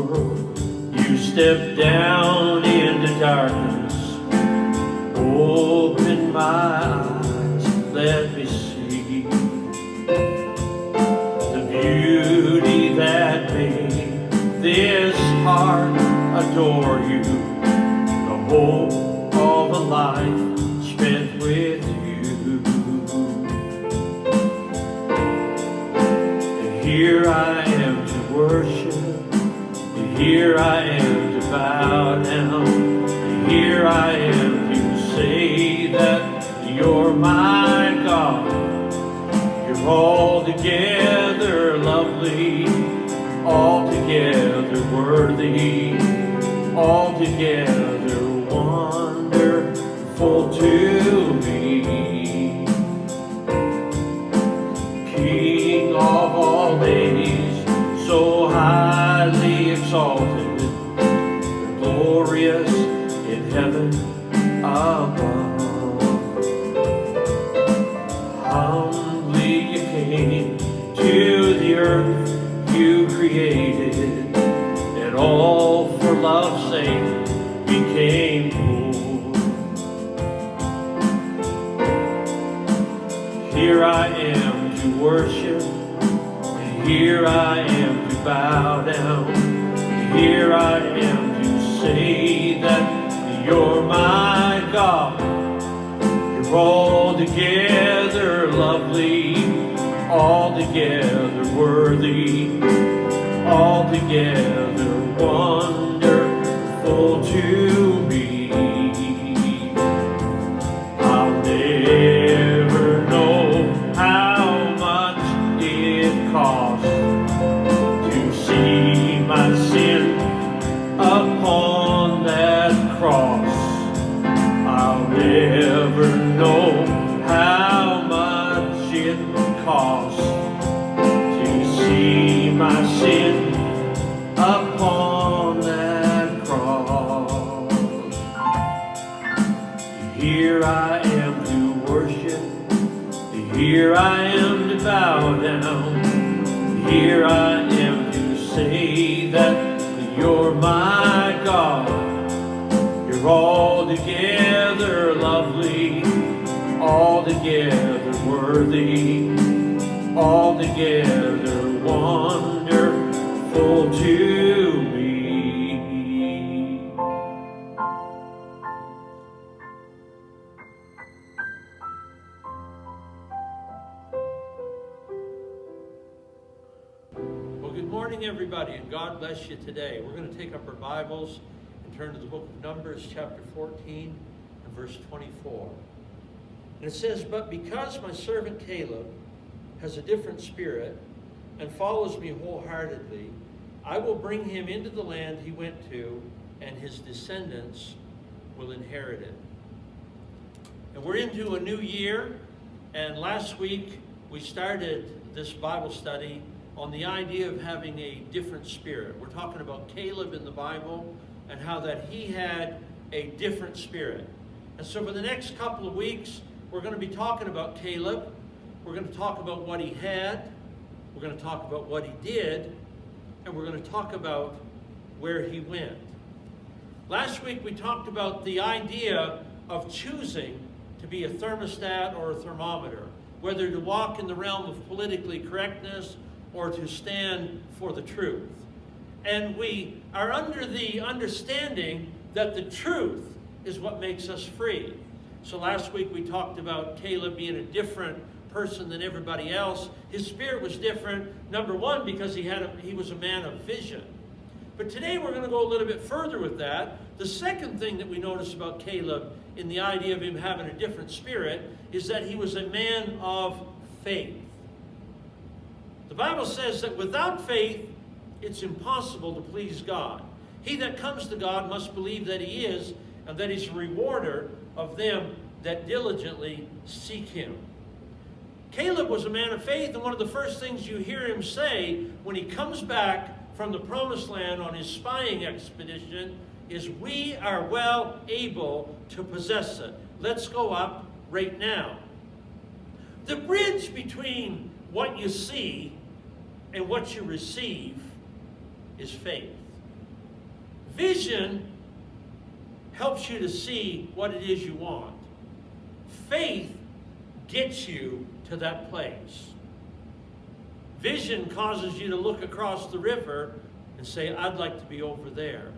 world. You stepped down into darkness, open my eyes, let me see the beauty that made this heart adore you, the hope of a life spent with you. And here I am to worship, and here I am to bow down, and here I am to say that you're my God. You're altogether lovely, altogether worthy, altogether wonderful to me. King of all days, so highly exalted, glorious in heaven above. Humbly you came to the earth you created, and all for love's sake became poor. Here I am to worship, and here I am to bow down, and here I am to say that you're my God. You're altogether lovely, altogether worthy, altogether wonderful to me. I'll never know how much it costs to see my sin upon that cross. I'll never know how much it costs to see my sin upon that cross. Here I am to worship, here I am to bow down, here I am to say that you're my God. You're altogether lovely, altogether worthy, altogether wonderful to me. Well, good morning, everybody, and God bless you today. We're going to take up our Bibles and turn to the book of Numbers, chapter 14, and verse 24. And it says, "But because my servant Caleb has a different spirit and follows me wholeheartedly, I will bring him into the land he went to, and his descendants will inherit it." And we're into a new year, and last week we started this Bible study on the idea of having a different spirit. We're talking about Caleb in the Bible and how that he had a different spirit. And so for the next couple of weeks, we're going to be talking about Caleb. We're going to talk about what he had. We're going to talk about what he did. And we're going to talk about where he went. Last week we talked about the idea of choosing to be a thermostat or a thermometer, whether to walk in the realm of politically correctness or to stand for the truth. And we are under the understanding that the truth is what makes us free. So last week we talked about Caleb being a different person than everybody else. His spirit was different, number one, because he was a man of vision. But today we're going to go a little bit further with that. The second thing that we notice about Caleb in the idea of him having a different spirit is that he was a man of faith. The Bible says that without faith, it's impossible to please God. He that comes to God must believe that he is, and that he's a rewarder of them that diligently seek him. Caleb was a man of faith, and one of the first things you hear him say when he comes back from the promised land on his spying expedition is, "We are well able to possess it. Let's go up right now." The bridge between what you see and what you receive is faith. Vision helps you to see what it is you want. Faith gets you to that place. Vision causes you to look across the river and say, I'd like to be over there.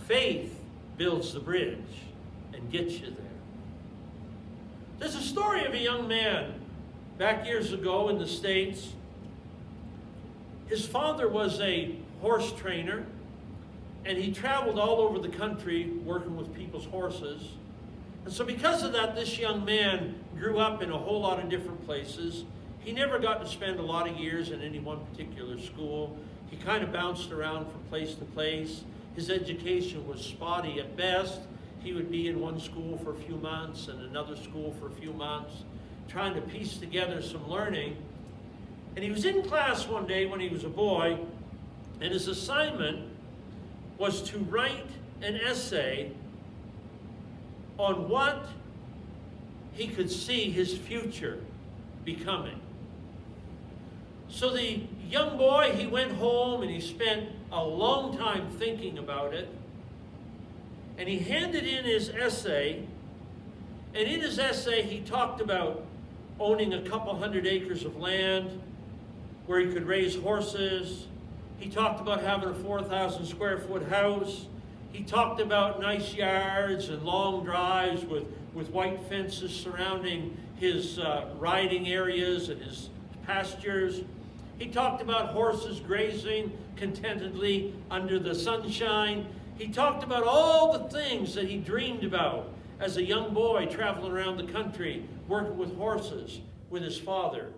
Faith builds the bridge and gets you there. There's a story of a young man back years ago in the States. His father was a horse trainer, and he traveled all over the country working with people's horses. And so because of that, this young man grew up in a whole lot of different places. He never got to spend a lot of years in any one particular school. He kind of bounced around from place to place. His education was spotty at best. He would be in one school for a few months and another school for a few months, trying to piece together some learning. And he was in class one day when he was a boy, and his assignment was to write an essay on what he could see his future becoming. So the young boy, he went home and he spent a long time thinking about it. And he handed in his essay. And in his essay, he talked about owning a couple hundred acres of land where he could raise horses. He talked about having a 4,000 square foot house. He talked about nice yards and long drives with white fences surrounding his riding areas and his pastures. He talked about horses grazing contentedly under the sunshine. He talked about all the things that he dreamed about as a young boy traveling around the country, working with horses with his father.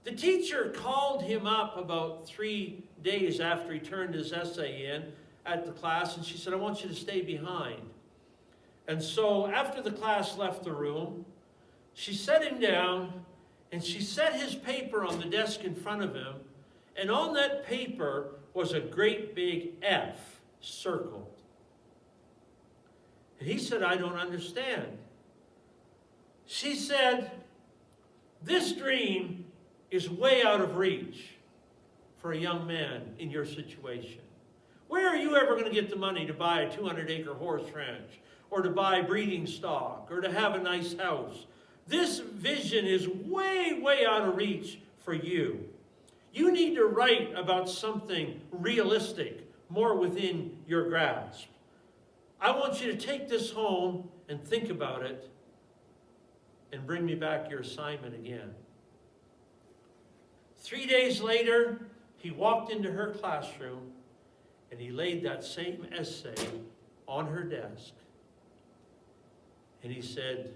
The teacher called him up about 3 days after he turned his essay in at the class, and she said, I want you to stay behind. And so after the class left the room, she set him down, and she set his paper on the desk in front of him, and on that paper was a great big F circled. And he said, I don't understand. She said, this dream is way out of reach for a young man in your situation. Where are you ever going to get the money to buy a 200-acre horse ranch, or to buy breeding stock, or to have a nice house? This vision is way, way out of reach for you. You need to write about something realistic, more within your grasp. I want you to take this home and think about it and bring me back your assignment again. 3 days later, he walked into her classroom and he laid that same essay on her desk. And he said,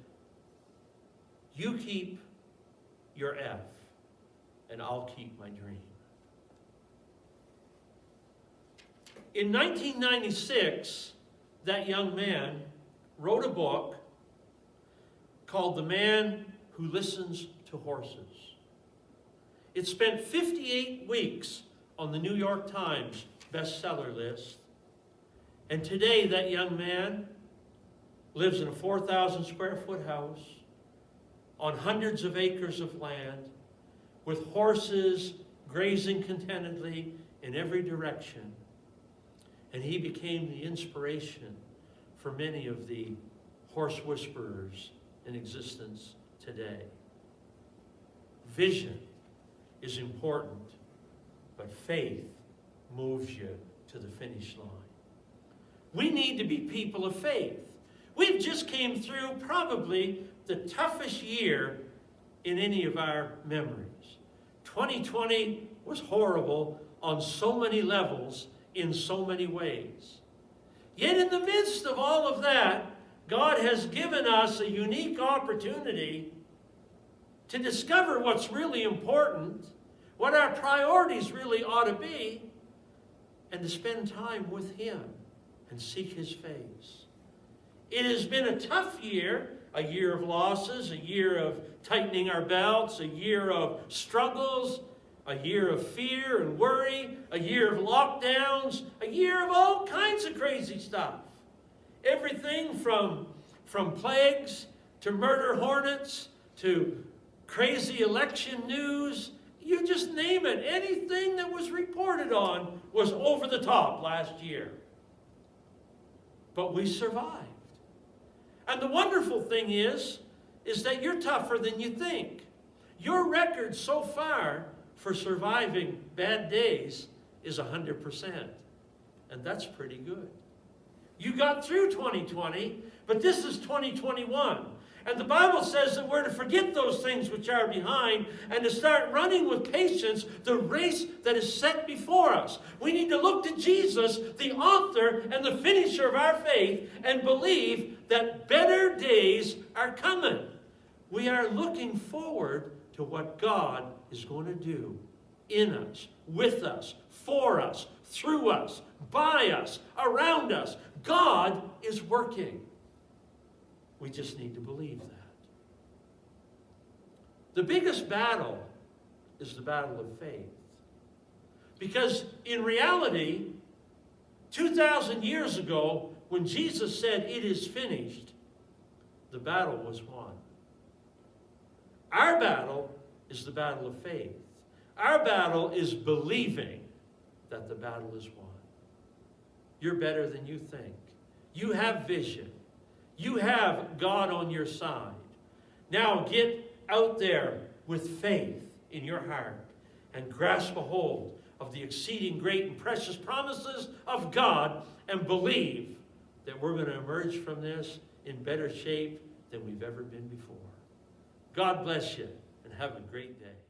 you keep your F, and I'll keep my dream. In 1996, that young man wrote a book called The Man Who Listens to Horses. It spent 58 weeks on the New York Times bestseller list. And today, that young man lives in a 4,000 square foot house on hundreds of acres of land with horses grazing contentedly in every direction. And he became the inspiration for many of the horse whisperers in existence today. Vision is important, but faith moves you to the finish line. We need to be people of faith. We've just came through probably the toughest year in any of our memories. 2020 was horrible on so many levels, in so many ways. Yet in the midst of all of that, God has given us a unique opportunity to discover what's really important, what our priorities really ought to be, and to spend time with Him and seek His face. It has been a tough year, a year of losses, a year of tightening our belts, a year of struggles, a year of fear and worry, a year of lockdowns, a year of all kinds of crazy stuff. Everything from plagues to murder hornets to crazy election news. You just name it. Anything that was reported on was over the top last year. But we survived. And the wonderful thing is that you're tougher than you think. Your record so far for surviving bad days is 100%. And that's pretty good. You got through 2020, but this is 2021. And the Bible says that we're to forget those things which are behind and to start running with patience the race that is set before us. We need to look to Jesus, the author and the finisher of our faith, and believe that better days are coming. We are looking forward to what God is going to do in us, with us, for us, through us, by us, around us. God is working. We just need to believe that. The biggest battle is the battle of faith. Because in reality, 2,000 years ago, when Jesus said, "It is finished," the battle was won. Our battle is the battle of faith. Our battle is believing that the battle is won. You're better than you think. You have vision. You have God on your side. Now get out there with faith in your heart and grasp a hold of the exceeding great and precious promises of God and believe that we're going to emerge from this in better shape than we've ever been before. God bless you and have a great day.